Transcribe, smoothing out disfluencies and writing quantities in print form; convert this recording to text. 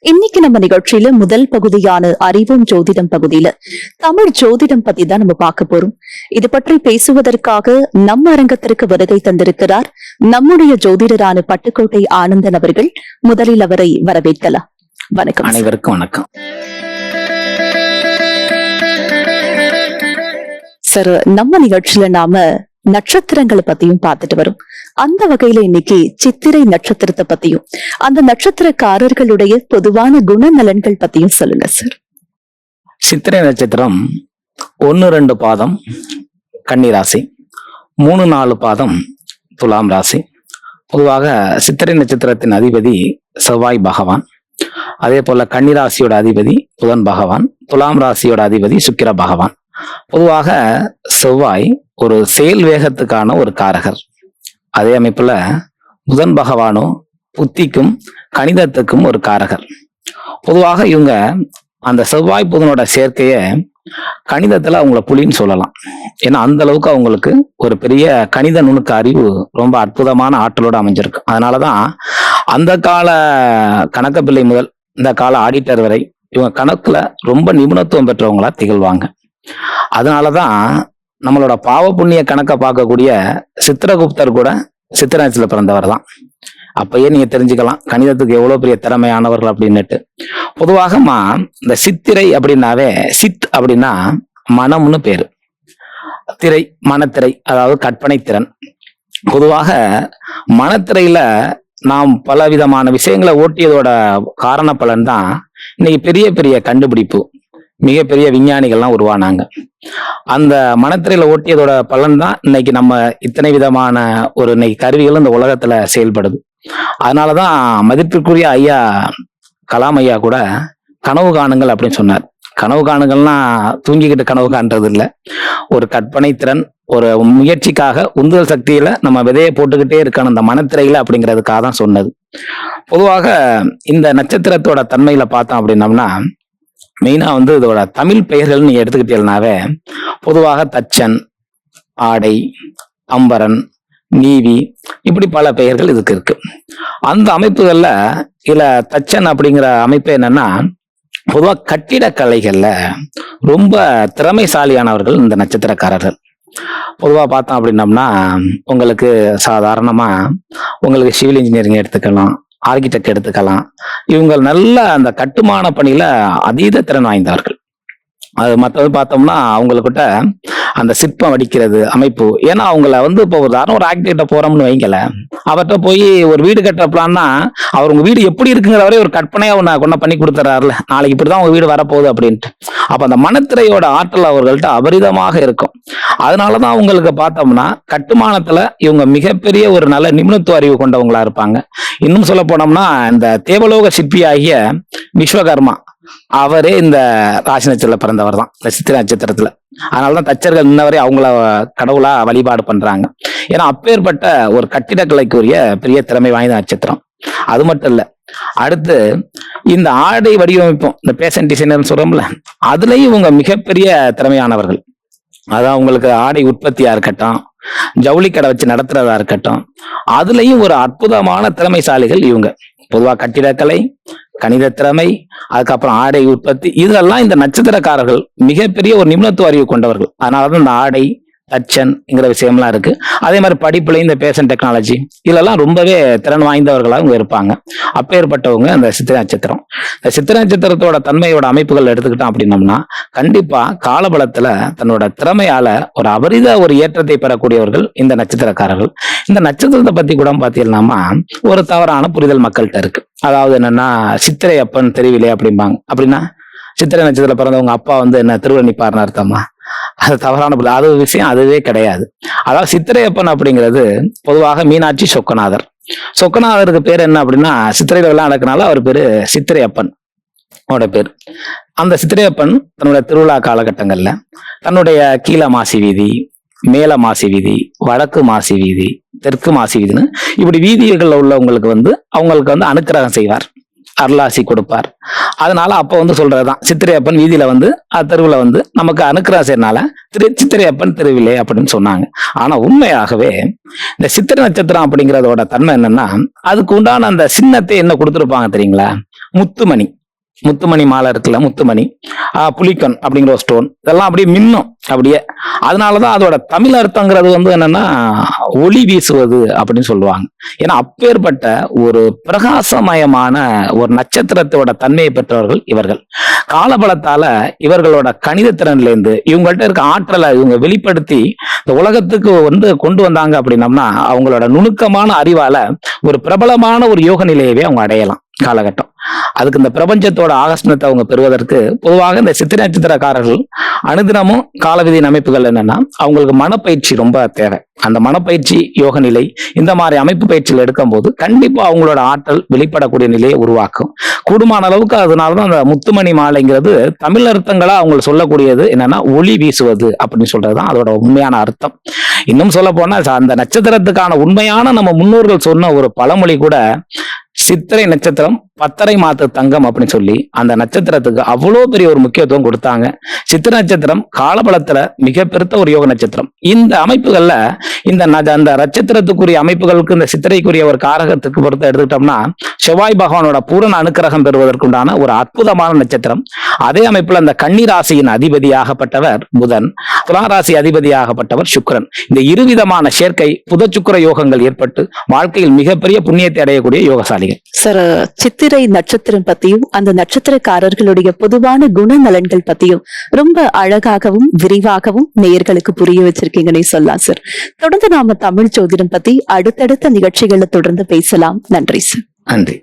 இன்னைக்கு நம்ம நிகழ்ச்சியில முதல் பகுதியான அறிவும் ஜோதிடம் பகுதியில தமிழ் ஜோதிடம் பத்தி தான் நம்ம பார்க்க போறோம். இது பற்றி பேசுவதற்காக நம்ம அரங்கத்திற்கு வருகை தந்திருக்கிறார் நம்முடைய ஜோதிடரான பட்டுக்கோட்டை ஆனந்தன் அவர்கள். முதலில் அவரை வரவேற்கலாம். வணக்கம். அனைவருக்கும் வணக்கம் சார். நம்ம நிகழ்ச்சியில நாம நட்சத்திரங்களை பத்தியும் பார்த்துட்டு வரும். அந்த வகையில இன்னைக்கு சித்திரை நட்சத்திரத்தை பத்தியும் அந்த நட்சத்திரக்காரர்களுடைய பொதுவான குணநலன்கள் பத்தியும் சொல்லுங்க சார். சித்திரை நட்சத்திரம் 1-2 பாதம் கன்னி ராசி, 3-4 பாதம் துலாம் ராசி. பொதுவாக சித்திரை நட்சத்திரத்தின் அதிபதி செவ்வாய் பகவான். அதே போல கன்னி ராசியோட அதிபதி புதன் பகவான், துலாம் ராசியோட அதிபதி சுக்கிர பகவான். பொதுவாக செவ்வாய் ஒரு செயல் வேகத்துக்கான ஒரு காரகர். அதே அமைப்புல புதன் பகவானோ புத்திக்கும் கணிதத்துக்கும் ஒரு காரகர். பொதுவாக இவங்க அந்த செவ்வாய் புதனோட சேர்க்கைய கணிதத்துல அவங்கள புலின்னு சொல்லலாம். ஏன்னா அந்த அளவுக்கு அவங்களுக்கு ஒரு பெரிய கணித நுணுக்க அறிவு ரொம்ப அற்புதமான ஆற்றலோட அமைஞ்சிருக்கு. அதனாலதான் அந்த கால கணக்க பிள்ளை முதல் இந்த கால ஆடிட்டர் வரை இவங்க கணக்குல ரொம்ப நிபுணத்துவம் பெற்றவங்களா திகழ்வாங்க. அதனாலதான் நம்மளோட பாவ புண்ணிய கணக்கை பார்க்கக்கூடிய சித்திரகுப்தர் கூட சித்திர நட்சத்திரத்துல பிறந்தவர் தான். அப்பயே நீங்க தெரிஞ்சுக்கலாம் கணிதத்துக்கு எவ்வளவு பெரிய திறமையானவர்கள் அப்படின்னுட்டு. பொதுவாகமா இந்த சித்திரை அப்படின்னாவே சித் அப்படின்னா மனம்னு பேரு, திரை மனத்திரை, அதாவது கற்பனை திறன். பொதுவாக மனத்திரையில நாம் பல விதமான விஷயங்களை ஓட்டியதோட காரண பலன் தான் இன்னைக்கு பெரிய பெரிய கண்டுபிடிப்பு, மிகப்பெரிய விஞ்ஞானிகள்லாம் உருவானாங்க. அந்த மனத்திரையில ஓட்டியதோட பலன் தான் இன்னைக்கு நம்ம இத்தனை விதமான ஒரு இன்னைக்கு கருவிகள் இந்த உலகத்துல செயல்படுது. அதனாலதான் மதிப்பிற்குரிய ஐயா கலாம் ஐயா கூட கனவு காணுங்கள் அப்படின்னு சொன்னார். கனவு காணுங்கள்னா தூங்கிக்கிட்டு கனவு காண்றது இல்லை, ஒரு கற்பனை திறன், ஒரு முயற்சிக்காக உந்துதல் சக்தியில நம்ம விதையை போட்டுக்கிட்டே இருக்கணும் இந்த மனத்திரையில அப்படிங்கிறதுக்காக தான் சொன்னது. பொதுவாக இந்த நட்சத்திரத்தோட தன்மையில பார்த்தோம் அப்படின்னம்னா மெயினா இதோட தமிழ் பெயர்கள் நீங்க எடுத்துக்கிட்டீங்கன்னாவே பொதுவாக தச்சன், ஆடை, அம்பரன், நீவி, இப்படி பல பெயர்கள் இதுக்கு இருக்கு. அந்த அமைப்புகள்ல இல்ல தச்சன் அப்படிங்கிற அமைப்பு என்னன்னா பொதுவாக கட்டிடக்கலைகள்ல ரொம்ப திறமைசாலியானவர்கள் இந்த நட்சத்திரக்காரர்கள். பொதுவா பார்த்தோம் அப்படின்னம்னா உங்களுக்கு சாதாரணமா உங்களுக்கு சிவில் இன்ஜினியரிங் எடுத்துக்கலாம், ஆர்கிடெக்ட் எடுத்துக்கலாம். இவங்க நல்ல அந்த கட்டுமான பணியில அதீத திறன் வாய்ந்தவர்கள். அது மற்றது பார்த்தோம்னா அவங்கக்கிட்ட அந்த சிற்பம் வடிக்கிறது அமைப்பு. ஏன்னா அவங்கள இப்போ ஒரு ஆர்கிடெக்ட போறோம்னு வைங்கல, அவர்கிட்ட போய் ஒரு வீடு கட்டுற பிளான்னா அவர் உங்க வீடு எப்படி இருக்குங்கிறவரே ஒரு கற்பனையா கொண்டு பண்ணி கொடுத்துறாருல, நாளைக்கு இப்படிதான் உங்க வீடு வரப்போகுது அப்படின்ட்டு. அப்ப அந்த மனத்திரையோட ஆற்றல் அவர்கள்ட்ட அபரிதமாக இருக்கும். அதனாலதான் அவங்களுக்கு பார்த்தோம்னா கட்டுமானத்துல இவங்க மிகப்பெரிய ஒரு நல்ல நிபுணத்துவ அறிவு கொண்டவங்களா இருப்பாங்க. இன்னும் சொல்ல போனோம்னா இந்த தேவலோக சிற்பி ஆகிய விஸ்வகர்மா அவரே இந்த ராசி நட்சத்திரத்துல பிறந்தவர் தான், இந்த சித்திரை நட்சத்திரத்துல. அதனாலதான் தச்சர்கள் இன்னவரை அவங்கள கடவுளா வழிபாடு பண்றாங்க. ஏன்னா அப்பேற்பட்ட ஒரு கட்டிடக்கலைக்குரிய பெரிய திறமை வாய்ந்த நட்சத்திரம். அது மட்டும் இல்ல, அடுத்து இந்த ஆடை வடிவமைப்பும் இந்த பேஷன் டிசைனர் சொல்றோம்ல, அதுலயும் இவங்க மிகப்பெரிய திறமையானவர்கள். அதான் அவங்களுக்கு ஆடை உற்பத்தியா இருக்கட்டும், ஜவுளி கடை வச்சு நடத்துறதா இருக்கட்டும், அதுலயும் ஒரு அற்புதமான திறமைசாலிகள் இவங்க. பொதுவா கட்டிடக்கலை, கணித திறமை, அதுக்கப்புறம் ஆடை உற்பத்தி, இதெல்லாம் இந்த நட்சத்திரக்காரர்கள் மிகப்பெரிய ஒரு நிபுணத்துவ அறிவு கொண்டவர்கள். அதனாலதான் இந்த ஆடை தச்சன்ங்கிற விஷயம்லாம் இருக்கு. அதே மாதிரி படிப்புல இந்த பேஷன் டெக்னாலஜி இதெல்லாம் ரொம்பவே திறன் வாய்ந்தவர்களாக இவங்க இருப்பாங்க. அப்பேற்பட்டவங்க இந்த சித்திரை நட்சத்திரம். இந்த சித்திரை நட்சத்திரத்தோட தன்மையோட அமைப்புகள் எடுத்துக்கிட்டோம் அப்படின்னம்னா கண்டிப்பா காலபலத்துல தன்னோட திறமையால ஒரு அபரித ஒரு ஏற்றத்தை பெறக்கூடியவர்கள் இந்த நட்சத்திரக்காரர்கள். இந்த நட்சத்திரத்தை பத்தி கூட பாத்தீங்கன்னா ஒரு தவறான புரிதல் மக்கள்கிட்ட இருக்கு. அதாவது என்னன்னா சித்திரை அப்பன் தெருவிலே அப்படிம்பாங்க. அப்படின்னா சித்திரை நட்சத்திரத்துல பிறந்தவங்க அப்பா என்ன திருவிழா நிப்பாருன்னு அர்த்தமா? அது தவறான அது விஷயம் அதுவே கிடையாது. அதாவது சித்திரையப்பன் அப்படிங்கிறது பொதுவாக மீனாட்சி சொக்கநாதர். சொக்கநாதருக்கு பேர் என்ன அப்படின்னா சித்திரையில எல்லாம் நடக்கனால அவர் பேரு சித்திரையப்பன் பேர். அந்த சித்திரையப்பன் தன்னுடைய திருவிழா காலகட்டங்கள்ல தன்னுடைய கீழ மாசி வீதி, மேல மாசி வீதி, வடக்கு மாசி வீதி, தெற்கு மாசி வீதின்னு இப்படி வீதிகள்ல உள்ளவங்களுக்கு அவங்களுக்கு அனுக்கிரகம் செய்வார், அருளாசி கொடுப்பார். அதனால அப்ப சொல்றதுதான் சித்திரையப்பன் வீதியில தெருவுல நமக்கு அனுக்கிராசைனால சித்திரையப்பன் தெருவிலே அப்படின்னு சொன்னாங்க. ஆனா உண்மையாகவே இந்த சித்திரை நட்சத்திரம் அப்படிங்கிறதோட தன்மை என்னன்னா அதுக்கு உண்டான அந்த சின்னத்தை என்ன கொடுத்துருப்பாங்க தெரியுங்களா? முத்துமணி மாலை இருக்குல்ல, முத்துமணி, புலிக்கன் அப்படிங்கிற ஒரு ஸ்டோன், இதெல்லாம் அப்படியே மின்னும் அப்படியே. அதனாலதான் அதோட தமிழ் அர்த்தங்கிறது என்னன்னா ஒளி வீசுவது அப்படின்னு சொல்லுவாங்க. ஏன்னா அப்பேற்பட்ட ஒரு பிரகாசமயமான ஒரு நட்சத்திரத்தோட தன்மையை பெற்றவர்கள் இவர்கள். காலபலத்தால இவர்களோட கணித திறன்ல இருந்து இவங்கள்ட்ட இருக்க ஆற்றலை இவங்க வெளிப்படுத்தி இந்த உலகத்துக்கு கொண்டு வந்தாங்க அப்படின்னம்னா அவங்களோட நுணுக்கமான அறிவால ஒரு பிரபலமான ஒரு யோக நிலையவே அவங்க அடையலாம் காலகட்டம். அதுக்கு இந்த பிரபஞ்சத்தோட ஆகஸ்டத்தை அவங்க பெறுவதற்கு பொதுவாக இந்த சித்திரை நட்சத்திரக்காரர்கள் அனுதினமும் காலவிதியின் அமைப்புகள் என்னன்னா அவங்களுக்கு மனப்பயிற்சி ரொம்ப தேவை. அந்த மனப்பயிற்சி யோக நிலை இந்த மாதிரி அமைப்பு பயிற்சியில் எடுக்கும் போது கண்டிப்பா அவங்களோட ஆற்றல் வெளிப்படக்கூடிய நிலையை உருவாக்கும். கூடுமான அளவுக்கு அதனாலதான் அந்த முத்துமணி மாலைங்கிறது தமிழ் அர்த்தங்களா அவங்க சொல்லக்கூடியது என்னன்னா ஒளி வீசுவது அப்படின்னு சொல்றதுதான் அதோட உண்மையான அர்த்தம். இன்னும் சொல்ல போனா அந்த நட்சத்திரத்துக்கான உண்மையான நம்ம முன்னோர்கள் சொன்ன ஒரு பழமொழி கூட சித்திரை நட்சத்திரம் 10 மாத்து தங்கம் அப்படின்னு சொல்லி அந்த நட்சத்திரத்துக்கு அவ்வளோ பெரிய ஒரு முக்கியத்துவம் கொடுத்தாங்க. சித்திரை நட்சத்திரம் காலபலத்துல மிக பெருத்த ஒரு யோக நட்சத்திரம். இந்த அமைப்புகள்ல அந்த நட்சத்திரத்துக்குரிய அமைப்புகளுக்கு இந்த சித்திரைக்குரிய ஒரு காரகத்துக்கு பொறுத்த எடுத்துக்கிட்டோம்னா செவ்வாய் பகவானோட பூரண அனுக்கிரகம் பெறுவதற்குண்டான ஒரு அற்புதமான நட்சத்திரம். அதே அமைப்புல அந்த கன்னி ராசியின் அதிபதியாகப்பட்டவர் புதன், துலா ராசி அதிபதியாகப்பட்டவர் சுக்கிரன். இந்த இருவிதமான சேர்க்கை புத சுக்கிர யோகங்கள் ஏற்பட்டு வாழ்க்கையில் மிகப்பெரிய புண்ணியத்தை அடையக்கூடிய யோகசாலிகள். சார், சித்திரை நட்சத்திரம் பத்தியும் அந்த நட்சத்திரக்காரர்களுடைய பொதுவான குணநலன்கள் பத்தியும் ரொம்ப அழகாகவும் விரிவாகவும் நேயர்களுக்கு புரிய வச்சிருக்கீங்கன்னே சொல்லலாம் சார். தொடர்ந்து நாம தமிழ் ஜோதிடம் பத்தி அடுத்தடுத்த நிகழ்ச்சிகளை தொடர்ந்து பேசலாம். நன்றி சார். நன்றி.